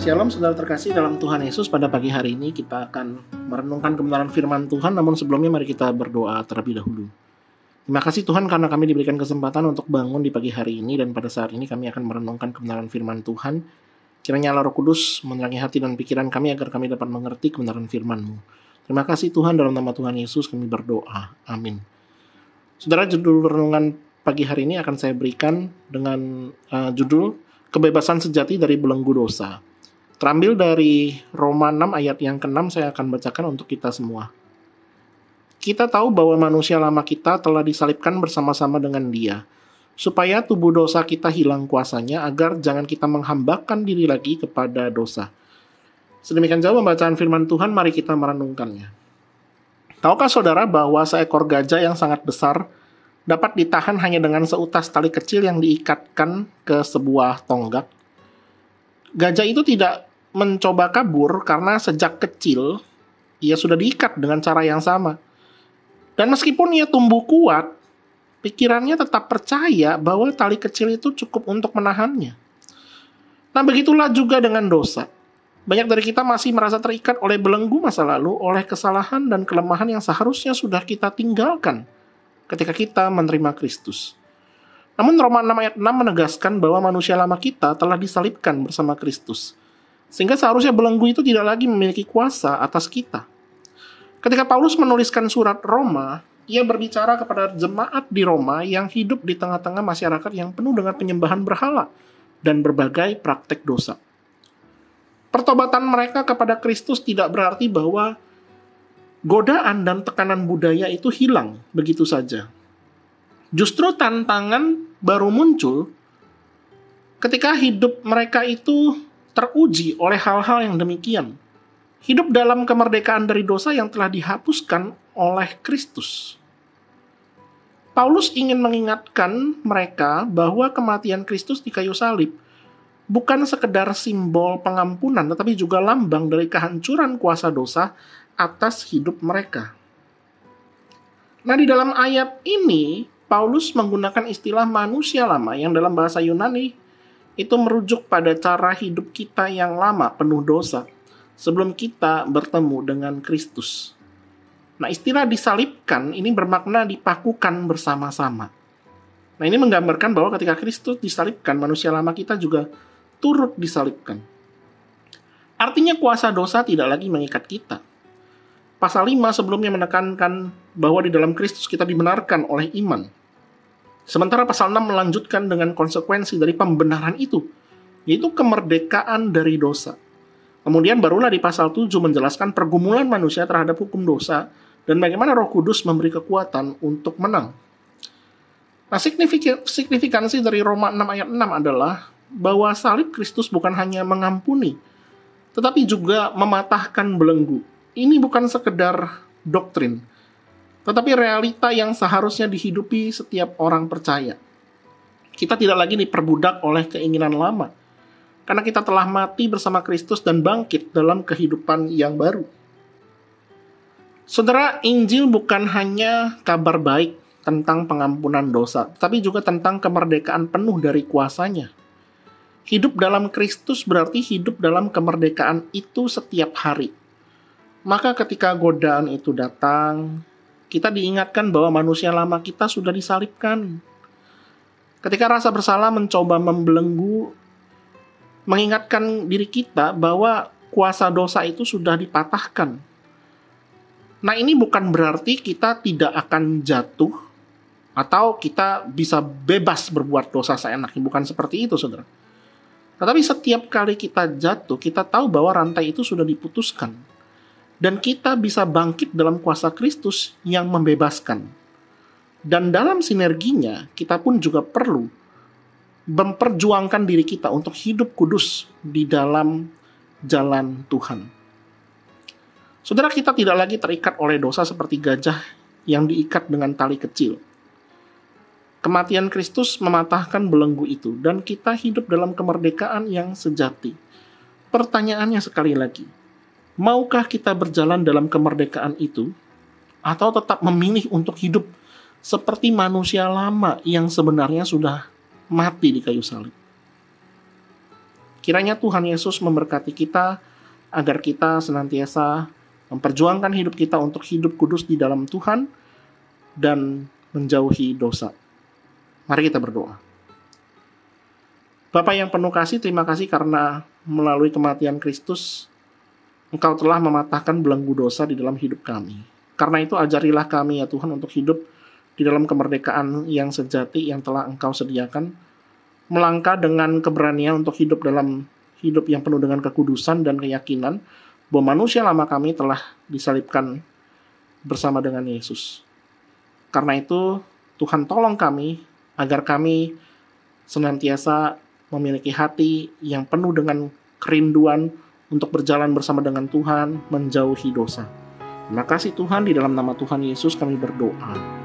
Shalom saudara terkasih dalam Tuhan Yesus. Pada pagi hari ini kita akan merenungkan kebenaran firman Tuhan. Namun sebelumnya mari kita berdoa terlebih dahulu. Terima kasih Tuhan karena kami diberikan kesempatan untuk bangun di pagi hari ini. Dan pada saat ini kami akan merenungkan kebenaran firman Tuhan. Kiranya Allah Roh Kudus menerangi hati dan pikiran kami agar kami dapat mengerti kebenaran firman-Mu. Terima kasih Tuhan, dalam nama Tuhan Yesus kami berdoa. Amin. Saudara, judul renungan pagi hari ini akan saya berikan dengan judul Kebebasan Sejati dari Belenggu Dosa. Terambil dari Roma 6 ayat yang ke-6, saya akan bacakan untuk kita semua. Kita tahu bahwa manusia lama kita telah disalibkan bersama-sama dengan Dia, supaya tubuh dosa kita hilang kuasanya, agar jangan kita menghambakan diri lagi kepada dosa. Sedemikian jauh pembacaan firman Tuhan, mari kita merenungkannya. Tahukah saudara bahwa seekor gajah yang sangat besar dapat ditahan hanya dengan seutas tali kecil yang diikatkan ke sebuah tonggak? Gajah itu tidak mencoba kabur karena sejak kecil ia sudah diikat dengan cara yang sama. Dan meskipun ia tumbuh kuat, pikirannya tetap percaya bahwa tali kecil itu cukup untuk menahannya. Nah, begitulah juga dengan dosa. Banyak dari kita masih merasa terikat oleh belenggu masa lalu, oleh kesalahan dan kelemahan yang seharusnya sudah kita tinggalkan ketika kita menerima Kristus. Namun Roma 6 ayat 6 menegaskan bahwa manusia lama kita telah disalibkan bersama Kristus. Sehingga seharusnya belenggu itu tidak lagi memiliki kuasa atas kita. Ketika Paulus menuliskan surat Roma, ia berbicara kepada jemaat di Roma yang hidup di tengah-tengah masyarakat yang penuh dengan penyembahan berhala dan berbagai praktek dosa. Pertobatan mereka kepada Kristus tidak berarti bahwa godaan dan tekanan budaya itu hilang begitu saja. Justru tantangan baru muncul ketika hidup mereka itu teruji oleh hal-hal yang demikian. Hidup dalam kemerdekaan dari dosa yang telah dihapuskan oleh Kristus. Paulus ingin mengingatkan mereka bahwa kematian Kristus di kayu salib bukan sekedar simbol pengampunan, tetapi juga lambang dari kehancuran kuasa dosa atas hidup mereka. Nah, di dalam ayat ini Paulus menggunakan istilah manusia lama yang dalam bahasa Yunani itu merujuk pada cara hidup kita yang lama penuh dosa sebelum kita bertemu dengan Kristus. Nah, istilah disalibkan ini bermakna dipakukan bersama-sama. Nah, ini menggambarkan bahwa ketika Kristus disalibkan, manusia lama kita juga turut disalibkan. Artinya kuasa dosa tidak lagi mengikat kita. Pasal 5 sebelumnya menekankan bahwa di dalam Kristus kita dibenarkan oleh iman. Sementara pasal 6 melanjutkan dengan konsekuensi dari pembenaran itu, yaitu kemerdekaan dari dosa. Kemudian barulah di pasal 7 menjelaskan pergumulan manusia terhadap hukum dosa dan bagaimana Roh Kudus memberi kekuatan untuk menang. Nah, signifikansi dari Roma 6 ayat 6 adalah bahwa salib Kristus bukan hanya mengampuni, tetapi juga mematahkan belenggu. Ini bukan sekedar doktrin, tetapi realita yang seharusnya dihidupi setiap orang percaya. Kita tidak lagi diperbudak oleh keinginan lama, karena kita telah mati bersama Kristus dan bangkit dalam kehidupan yang baru. Saudara, Injil bukan hanya kabar baik tentang pengampunan dosa, tapi juga tentang kemerdekaan penuh dari kuasanya. Hidup dalam Kristus berarti hidup dalam kemerdekaan itu setiap hari. Maka ketika godaan itu datang, kita diingatkan bahwa manusia lama kita sudah disalibkan. Ketika rasa bersalah mencoba membelenggu, mengingatkan diri kita bahwa kuasa dosa itu sudah dipatahkan. Nah, ini bukan berarti kita tidak akan jatuh atau kita bisa bebas berbuat dosa seenaknya. Bukan seperti itu, saudara. Tetapi setiap kali kita jatuh, kita tahu bahwa rantai itu sudah diputuskan. Dan kita bisa bangkit dalam kuasa Kristus yang membebaskan. Dan dalam sinerginya, kita pun juga perlu memperjuangkan diri kita untuk hidup kudus di dalam jalan Tuhan. Saudara, kita tidak lagi terikat oleh dosa seperti gajah yang diikat dengan tali kecil. Kematian Kristus mematahkan belenggu itu, dan kita hidup dalam kemerdekaan yang sejati. Pertanyaannya sekali lagi, maukah kita berjalan dalam kemerdekaan itu, atau tetap memilih untuk hidup seperti manusia lama yang sebenarnya sudah mati di kayu salib? Kiranya Tuhan Yesus memberkati kita agar kita senantiasa memperjuangkan hidup kita untuk hidup kudus di dalam Tuhan dan menjauhi dosa. Mari kita berdoa. Bapa yang penuh kasih, terima kasih karena melalui kematian Kristus, Engkau telah mematahkan belenggu dosa di dalam hidup kami. Karena itu ajarilah kami ya Tuhan untuk hidup di dalam kemerdekaan yang sejati yang telah Engkau sediakan, melangkah dengan keberanian untuk hidup dalam hidup yang penuh dengan kekudusan dan keyakinan bahwa manusia lama kami telah disalibkan bersama dengan Yesus. Karena itu, Tuhan tolong kami agar kami senantiasa memiliki hati yang penuh dengan kerinduan untuk berjalan bersama dengan Tuhan, menjauhi dosa. Terima kasih Tuhan, di dalam nama Tuhan Yesus kami berdoa.